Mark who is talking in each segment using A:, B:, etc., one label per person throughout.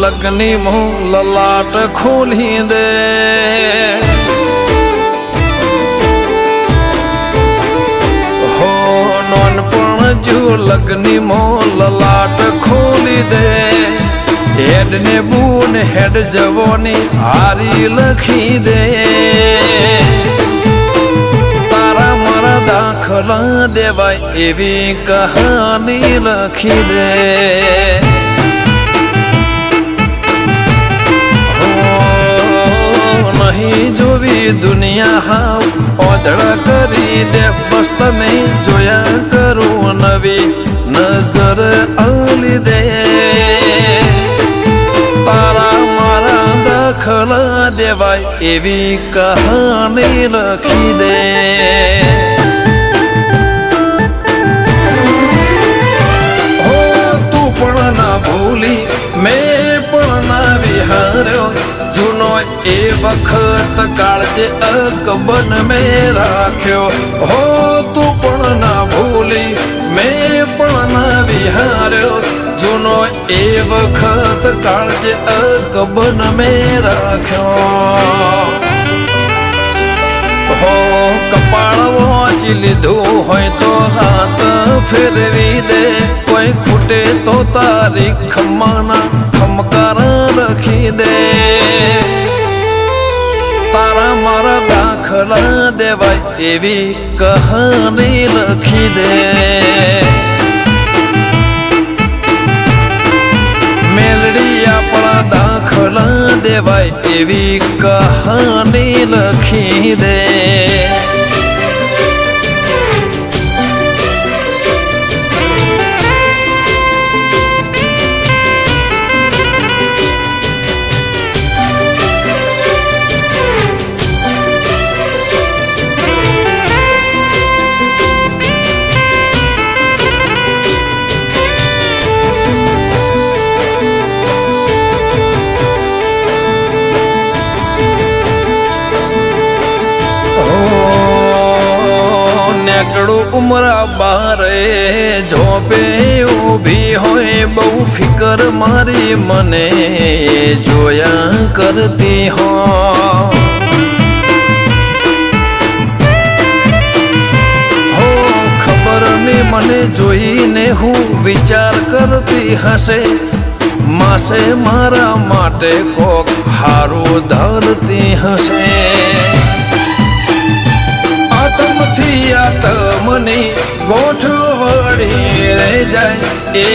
A: લગ્ની મો લલાટ ખોલી દે હો નોનપણ જો લગ્ની મો લલાટ ખોલી દે હેડ ને બૂન હેડ જવોની હારી લખી દે તારા મારા દાખલા દેવાય એવી કહાની લખી દે નહીં જોવી દુનિયા હાવ ઓધળ કરી દે બસ તને જોયા કરું નવી નજર આલી દે તારા મારા દાખલા દેવાય એવી કહાની લખી દે હો તું પણ ના ભૂલી મેં પણ ના વિહાર્યો જૂનો એ વખત કાળજે અકબન મેં રાખ્યો હો તું પણ ના ભૂલી મેં પણ ના વિહાર્યો જૂનો એ વખત કાળજે અકબન મેં રાખ્યો હો કપાળ વાંચી લીધું હોય તો હાથ ફેરવી દે કોઈ ખૂટે તો તારી ખમ્માના ખમકાર લખી દે તારા મારા દાખલા દેવાય એવી કહાની લખી દે મેલડી આપણા દાખલા દેવાય એવી કહાની લખી દે ઉમરા બારે જોબે ઊભી હોય બહુ ફિકર મારી મને જોયા કરતી હો ખબર ને મને જોઈને હું વિચાર કરતી હશે માસે મારા માટે કોક હારું ધરતી હશે આતમથી આતમની ગોઠવણી રહી જાય એ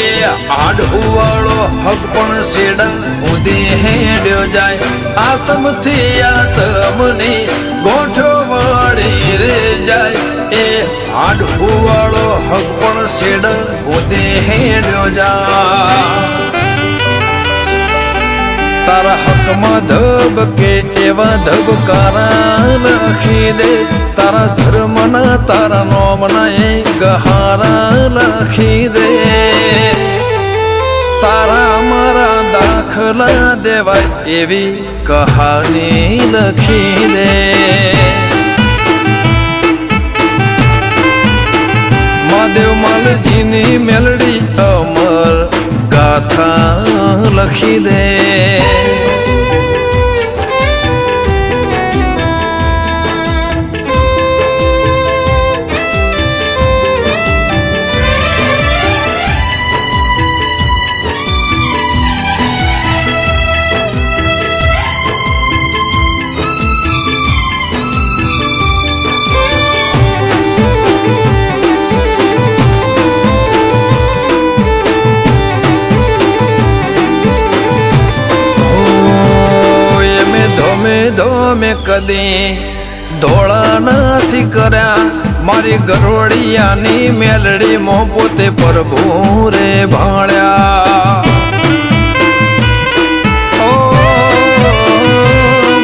A: આડુવાળો હક પણ શેડા ઉદી હેડ્યો જાય આતમથી આતમની ગોઠવણી રહી જાય એ આડુવાળો હક પણ શેડા ઉદી હેડ્યો જાય તારા હકમાં ધબકે એવા ધબકારા લખી દે તારા ધર્મના તારા નોમના એ ગહારા લખી દે તારા મારા દાખલા દેવાય એવી કહાની લખી દે મહાદેવ માલજીની મેલડી અમર ગાથા લખી દે ધોમે કદી ધોળા નથી કર્યા મારી ગરોડિયાની મેલડી મો પોતે પ્રભુ રે ભાળ્યા ઓ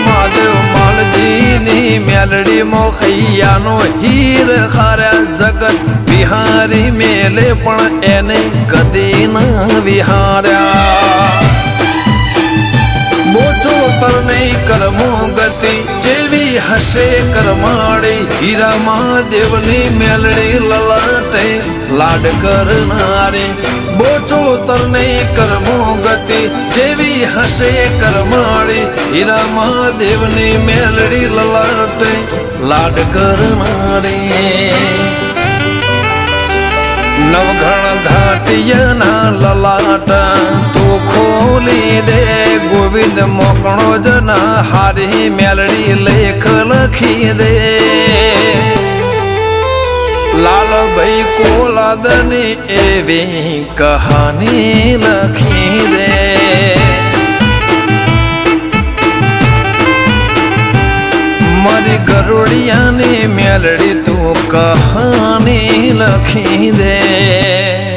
A: મહાદેવ માલજીની મેલડી મો ખૈયાનો હીર ખાર્યા જગત વિહારી મેલે પણ એને કદી ના વિહાર્યા બોચો તરને કરમો ગતિ જેવી હશે કરમાડી હીરા મહાદેવની મેલડી લલાટે લાડ કરનારી બોચો કબૂતરને કરમો ગતિ જેવી હશે કરમાળી હીરા મહાદેવની મેલડી લલાટે લાડ કરનારી નવઘણ ઘાટિયાના લલાટા તું ખોલી દે ગોવિંદ મોકણો જના હારી મેલડી લેખ લખી દે લાલભાઈ કોલાદની એવી કહાની લખી દે મારી ગરુડિયાની મેલડી તું કહાની લખી દે